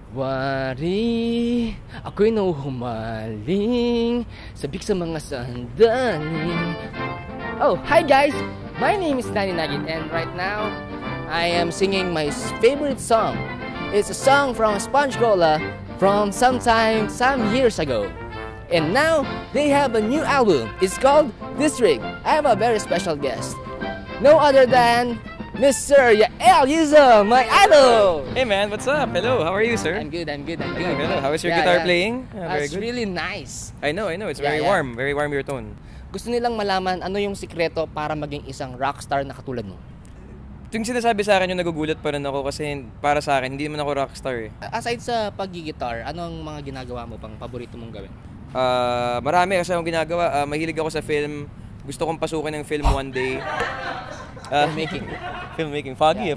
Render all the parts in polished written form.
Wari, ako'y nahuhumaling, sabik sa mga sandali. Oh, hi guys! My name is Nani Nagit and right now, I am singing my favorite song. It's a song from Sponge Cola from some years ago. And now, they have a new album. It's called District. I have a very special guest. No other than Mr. Yael Yuzon, my idol! Hey man, what's up? Hello, how are you, sir? I'm good. Hello. How is your guitar playing? Very good. Really nice. I know. It's very warm. Very warm your tone. Gusto nilang malaman ano yung sikreto para maging isang rockstar na katulad mo. Yung sinasabi sa akin yung nagugulat pa rin ako kasi para sa akin, hindi naman ako rockstar eh. Aside sa pag-gitar, ano ang mga ginagawa mo pang paborito mong gawin? Marami kasi akong ginagawa. Mahilig ako sa film. Gusto kong pasukin ng film one day. Filmmaking. Foggy.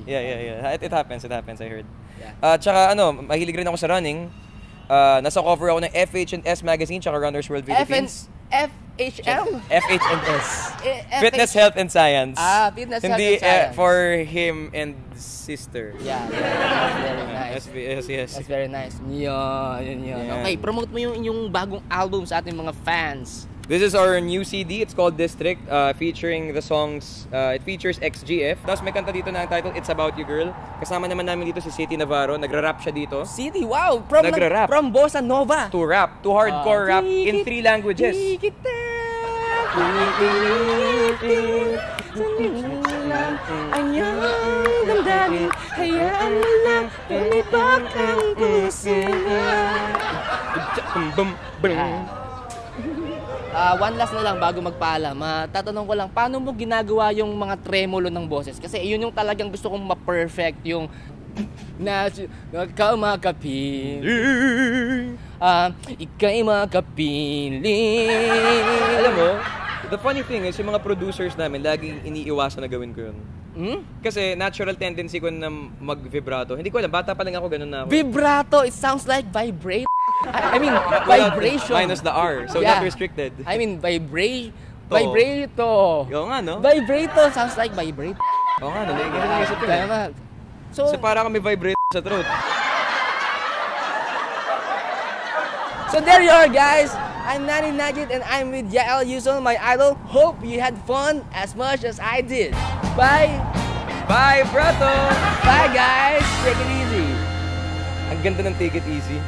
Yeah. It happens, I heard. Yeah. Tsaka mahilig rin ako sa running. Nasa cover ako ng FH&S magazine tsaka Runner's World Philippines. FHM? FH&S. Fitness, Health and Science. Fitness, Hindi, Health and Science. for him and sister. Yeah. That's very nice. Yes. That's very nice. Yun. Okay, promote mo yung inyong bagong album sa ating mga fans. This is our new CD. It's called District, featuring the songs, it features XGF. Tapos may kanta dito na ang title, It's About You Girl. Kasama naman namin dito si City Navarro. Nagra-rap siya dito. City, wow! From Bossa Nova. To rap, to hardcore rap in 3 languages. Anyang damdamin, hayaan mo lang, lumibak ang puso one last na lang bago magpaalam. Tatanong ko lang, paano mo ginagawa yung mga tremolo ng boses? Kasi yun yung talagang gusto kong ma-perfect, yung makapiling. Ika'y makapiling. Alam mo, the funny thing is, yung mga producers namin, laging iniiwasan na gawin ko yun. Kasi natural tendency ko na mag-vibrato. Hindi ko alam, bata pa lang ako, ganun na ako. Vibrato, it sounds like vibrate. I mean, vibration. Minus the R, so not restricted. I mean, vibrato. Oo nga, no? Vibrato sounds like vibrate. Oo nga, no? Naisip ko na. So para kami vibrate sa throat. So there you are, guys. I'm Nani Nagit and I'm with Yael Yuzon, my idol. Hope you had fun as much as I did. Bye! Bye, Brato! Bye, guys! Take it easy. Ang ganda ng Take It Easy.